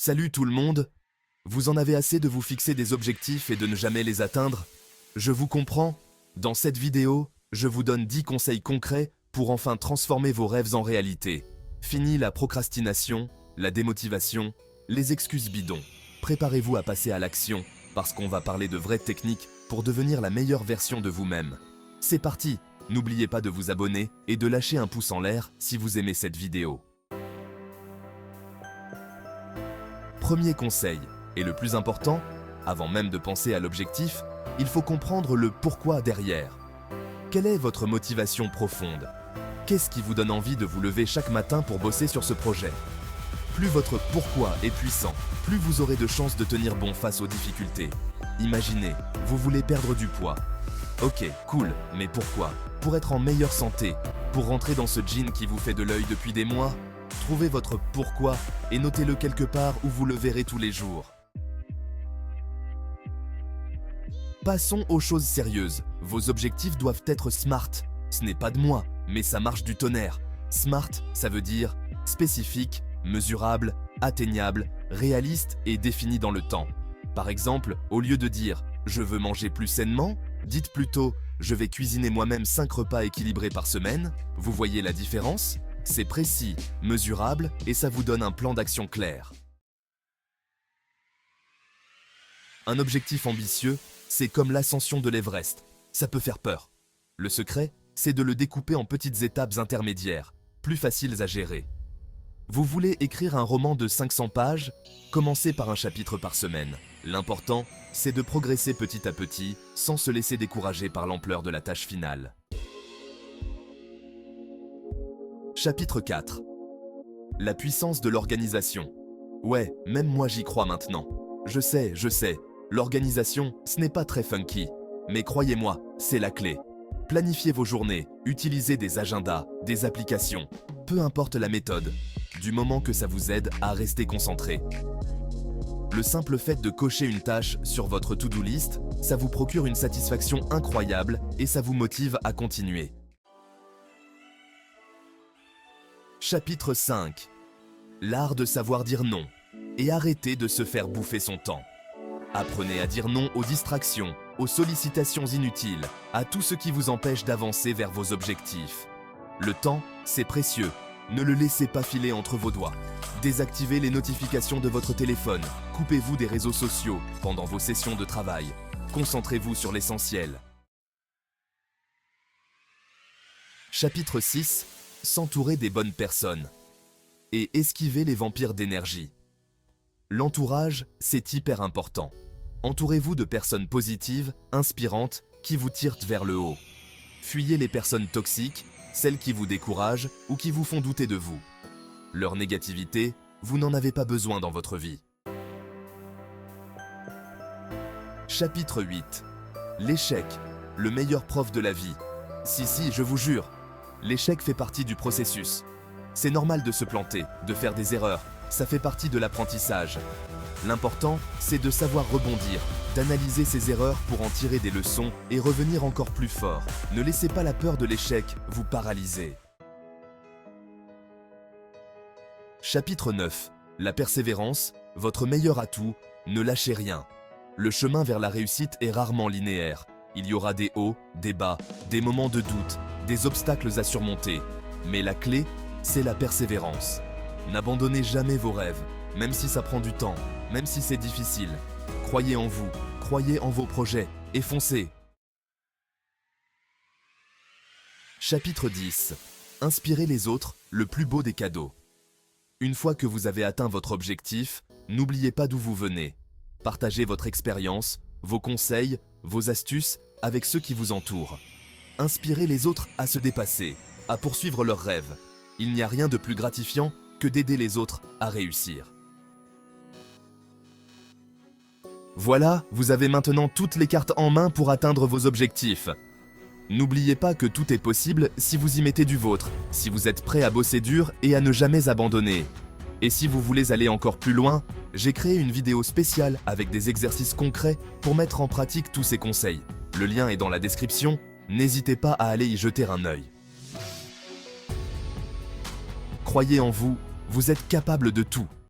Salut tout le monde! Vous en avez assez de vous fixer des objectifs et de ne jamais les atteindre? Je vous comprends. Dans cette vidéo, je vous donne 10 conseils concrets pour enfin transformer vos rêves en réalité. Fini la procrastination, la démotivation, les excuses bidons. Préparez-vous à passer à l'action parce qu'on va parler de vraies techniques pour devenir la meilleure version de vous-même. C'est parti! N'oubliez pas de vous abonner et de lâcher un pouce en l'air si vous aimez cette vidéo. Premier conseil, et le plus important, avant même de penser à l'objectif, il faut comprendre le pourquoi derrière. Quelle est votre motivation profonde? Qu'est-ce qui vous donne envie de vous lever chaque matin pour bosser sur ce projet? Plus votre pourquoi est puissant, plus vous aurez de chances de tenir bon face aux difficultés. Imaginez, vous voulez perdre du poids. Ok, cool, mais pourquoi? Pour être en meilleure santé, pour rentrer dans ce jean qui vous fait de l'œil depuis des mois? Trouvez votre pourquoi et notez-le quelque part où vous le verrez tous les jours. Passons aux choses sérieuses. Vos objectifs doivent être SMART. Ce n'est pas de moi, mais ça marche du tonnerre. SMART, ça veut dire spécifique, mesurable, atteignable, réaliste et défini dans le temps. Par exemple, au lieu de dire « je veux manger plus sainement », dites plutôt « je vais cuisiner moi-même 5 repas équilibrés par semaine ». Vous voyez la différence? C'est précis, mesurable et ça vous donne un plan d'action clair. Un objectif ambitieux, c'est comme l'ascension de l'Everest. Ça peut faire peur. Le secret, c'est de le découper en petites étapes intermédiaires, plus faciles à gérer. Vous voulez écrire un roman de 500 pages? Commencez par un chapitre par semaine. L'important, c'est de progresser petit à petit, sans se laisser décourager par l'ampleur de la tâche finale. Chapitre 4. La puissance de l'organisation. Ouais, même moi j'y crois maintenant. Je sais, l'organisation, ce n'est pas très funky. Mais croyez-moi, c'est la clé. Planifiez vos journées, utilisez des agendas, des applications. Peu importe la méthode, du moment que ça vous aide à rester concentré. Le simple fait de cocher une tâche sur votre to-do list, ça vous procure une satisfaction incroyable et ça vous motive à continuer. Chapitre 5. L'art de savoir dire non et arrêter de se faire bouffer son temps. Apprenez à dire non aux distractions, aux sollicitations inutiles, à tout ce qui vous empêche d'avancer vers vos objectifs. Le temps, c'est précieux. Ne le laissez pas filer entre vos doigts. Désactivez les notifications de votre téléphone. Coupez-vous des réseaux sociaux pendant vos sessions de travail. Concentrez-vous sur l'essentiel. Chapitre 6. S'entourer des bonnes personnes. Et esquiver les vampires d'énergie. L'entourage, c'est hyper important. Entourez-vous de personnes positives, inspirantes, qui vous tirent vers le haut. Fuyez les personnes toxiques, celles qui vous découragent ou qui vous font douter de vous. Leur négativité, vous n'en avez pas besoin dans votre vie. Chapitre 8. L'échec, le meilleur prof de la vie. Si, je vous jure, l'échec fait partie du processus. C'est normal de se planter, de faire des erreurs, ça fait partie de l'apprentissage. L'important, c'est de savoir rebondir, d'analyser ses erreurs pour en tirer des leçons et revenir encore plus fort. Ne laissez pas la peur de l'échec vous paralyser. Chapitre 9. La persévérance, votre meilleur atout, ne lâchez rien. Le chemin vers la réussite est rarement linéaire. Il y aura des hauts, des bas, des moments de doute, des obstacles à surmonter. Mais la clé, c'est la persévérance. N'abandonnez jamais vos rêves, même si ça prend du temps, même si c'est difficile. Croyez en vous, croyez en vos projets et foncez. Chapitre 10. Inspirez les autres, le plus beau des cadeaux. Une fois que vous avez atteint votre objectif, n'oubliez pas d'où vous venez. Partagez votre expérience, vos conseils, vos astuces avec ceux qui vous entourent. Inspirez les autres à se dépasser, à poursuivre leurs rêves. Il n'y a rien de plus gratifiant que d'aider les autres à réussir. Voilà, vous avez maintenant toutes les cartes en main pour atteindre vos objectifs. N'oubliez pas que tout est possible si vous y mettez du vôtre, si vous êtes prêt à bosser dur et à ne jamais abandonner. Et si vous voulez aller encore plus loin, j'ai créé une vidéo spéciale avec des exercices concrets pour mettre en pratique tous ces conseils. Le lien est dans la description, n'hésitez pas à aller y jeter un œil. Croyez en vous, vous êtes capable de tout.